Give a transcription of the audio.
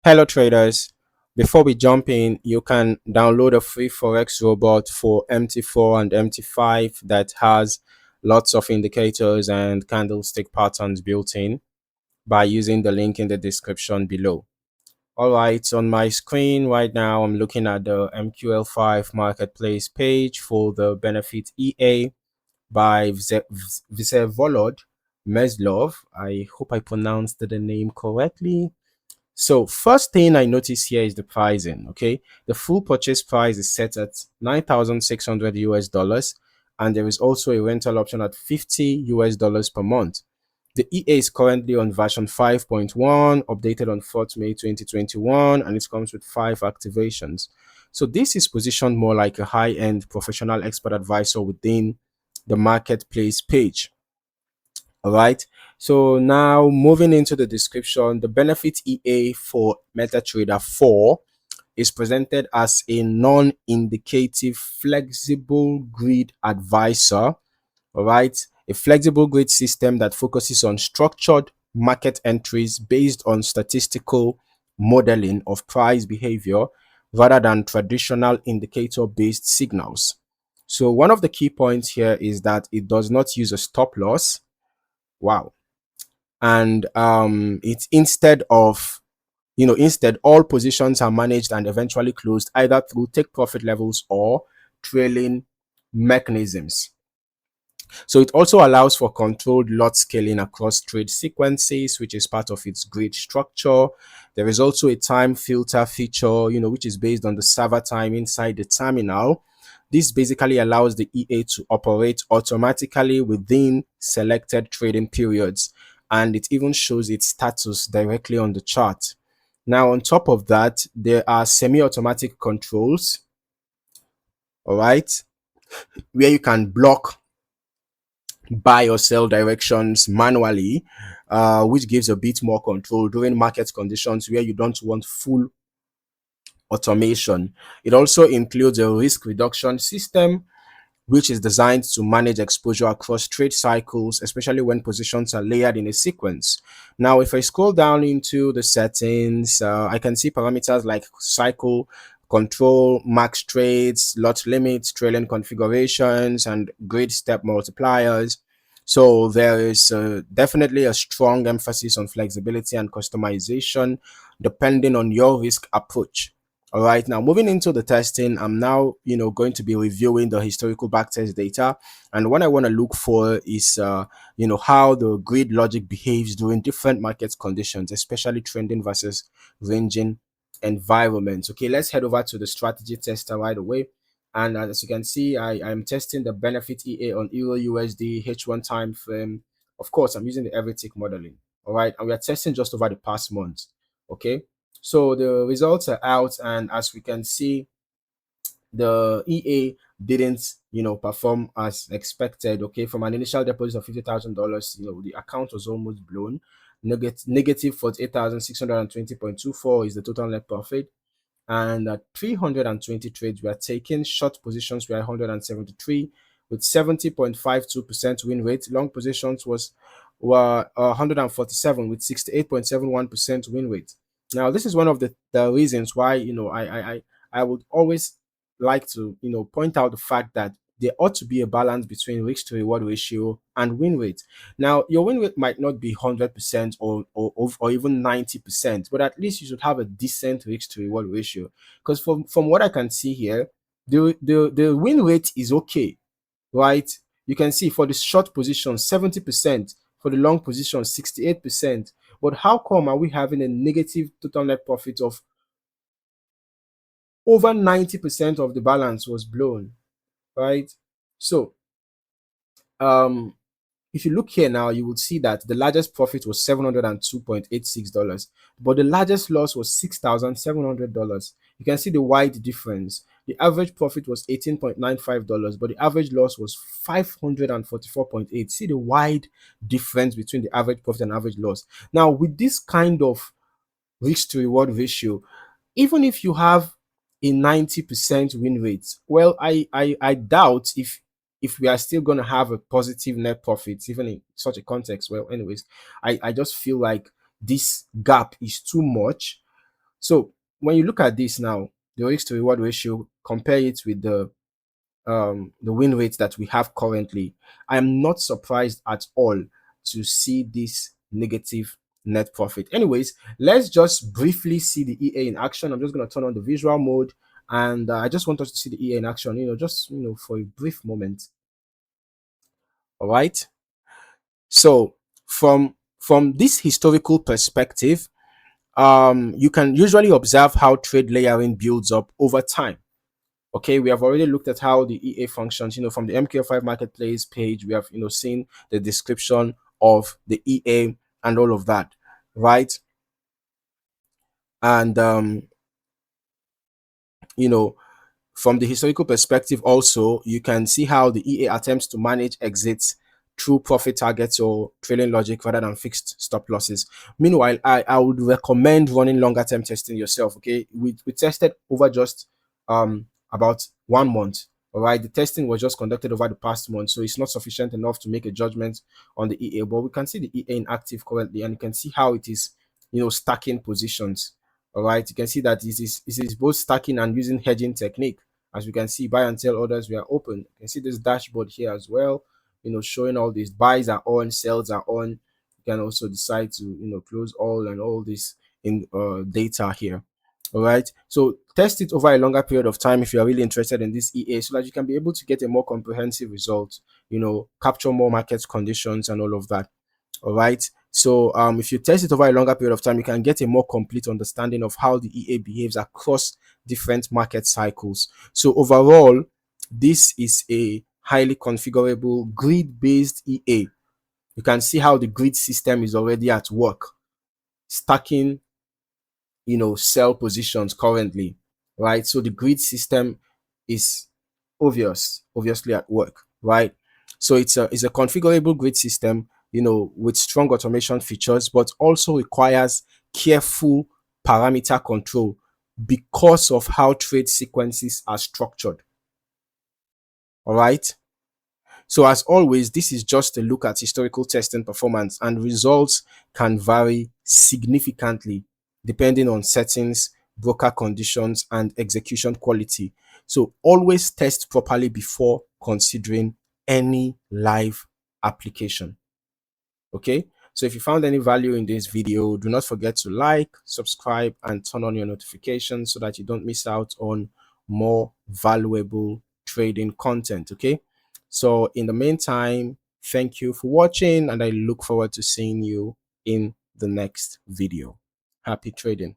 Hello traders, before we jump in, you can download a free Forex robot for MT4 and MT5 that has lots of indicators and candlestick patterns built in by using the link in the description below. All right, on my screen right now, I'm looking at the MQL5 Marketplace page for the Benefit EA by Vsevolod Meslov. I hope I pronounced the name correctly. So first thing I notice here is the pricing. Okay, the full purchase price is set at 9,600 US dollars, and there is also a rental option at 50 US dollars per month. The EA is currently on version 5.1, updated on 4th May 2021, and it comes with 5 activations. So this is positioned more like a high-end professional expert advisor within the marketplace page. All right. So now moving into the description, the benefit EA for MetaTrader 4 is presented as a non-indicative flexible grid advisor. All right. A flexible grid system that focuses on structured market entries based on statistical modeling of price behavior rather than traditional indicator-based signals. So one of the key points here is that it does not use a stop loss. Wow. And it's instead all positions are managed and eventually closed either through take profit levels or trailing mechanisms. So it also allows for controlled lot scaling across trade sequences, which is part of its grid structure. There is also a time filter feature, which is based on the server time inside the terminal. This basically allows the EA to operate automatically within selected trading periods, and it even shows its status directly on the chart. Now, on top of that, there are semi-automatic controls, all right, where you can block buy or sell directions manually, which gives a bit more control during market conditions where you don't want full automation. It also includes a risk reduction system, which is designed to manage exposure across trade cycles, especially when positions are layered in a sequence. Now, if I scroll down into the settings, I can see parameters like cycle control, max trades, lot limits, trailing configurations, and grid step multipliers. So there is definitely a strong emphasis on flexibility and customization depending on your risk approach. All right, now moving into the testing, I'm now, going to be reviewing the historical backtest data. And what I want to look for is, how the grid logic behaves during different market conditions, especially trending versus ranging environments. Okay, let's head over to the strategy tester right away. And as you can see, I'm testing the benefit EA on Euro USD H1 time frame. Of course, I'm using the every tick modeling. All right, and we are testing just over the past month. Okay, so the results are out, and as we can see, the EA didn't, perform as expected. Okay, from an initial deposit of $50,000, the account was almost blown. Negative 48,620.24 is the total net profit, and 320 trades were taken. Short positions were 173 with 70.52% win rate. Long positions were 147 with 68.71% win rate. Now, this is one of the reasons why I would always like to point out the fact that there ought to be a balance between risk to reward ratio and win rate. Now, your win rate might not be 100% or even 90%, but at least you should have a decent risk to reward ratio. Because from what I can see here, the win rate is okay, right? You can see for the short position 70%, for the long position 68%. But how come are we having a negative total net profit of over 90% of the balance was blown, right? So if you look here now, you will see that the largest profit was $702.86, but the largest loss was $6,700. You can see the wide difference. The average profit was $18.95, but the average loss was $544.8. See the wide difference between the average profit and average loss. Now, with this kind of risk to reward ratio, even if you have a 90% win rate, well, I doubt if we are still going to have a positive net profit even in such a context. Well, anyways, I just feel like this gap is too much. So when you look at this now, the risk to reward ratio, compare it with the win rate that we have currently, I am not surprised at all to see this negative net profit. Anyways, let's just briefly see the EA in action. I'm just going to turn on the visual mode, and I just want us to see the EA in action, just for a brief moment. All right. So from this historical perspective, you can usually observe how trade layering builds up over time. Okay, we have already looked at how the EA functions. From the MQL5 Marketplace page, we have seen the description of the EA and all of that, right? And you know, from the historical perspective, also, you can see how the EA attempts to manage exits through profit targets or trailing logic rather than fixed stop losses. Meanwhile, I would recommend running longer term testing yourself. Okay, we tested over just about 1 month. All right, the testing was just conducted over the past month, so it's not sufficient enough to make a judgment on the EA. But we can see the EA inactive currently, and you can see how it is, stacking positions. All right, you can see that this is both stacking and using hedging technique. As we can see, buy and sell orders were open. You can see this dashboard here as well, showing all these buys are on, sells are on. You can also decide to close all and all this in data here. All right, so test it over a longer period of time if you are really interested in this EA, so that you can be able to get a more comprehensive result, capture more market conditions and all of that. All right, so if you test it over a longer period of time, you can get a more complete understanding of how the EA behaves across different market cycles. So overall, this is a highly configurable grid-based EA. You can see how the grid system is already at work, stacking sell positions currently, right? So the grid system is obviously at work, right? So it's a configurable grid system, with strong automation features, but also requires careful parameter control because of how trade sequences are structured. All right. So as always, this is just a look at historical testing performance, and results can vary significantly depending on settings, broker conditions, and execution quality. So always test properly before considering any live application. Okay, so if you found any value in this video, do not forget to like, subscribe, and turn on your notifications so that you don't miss out on more valuable trading content. Okay, so in the meantime, thank you for watching, and I look forward to seeing you in the next video. Happy trading.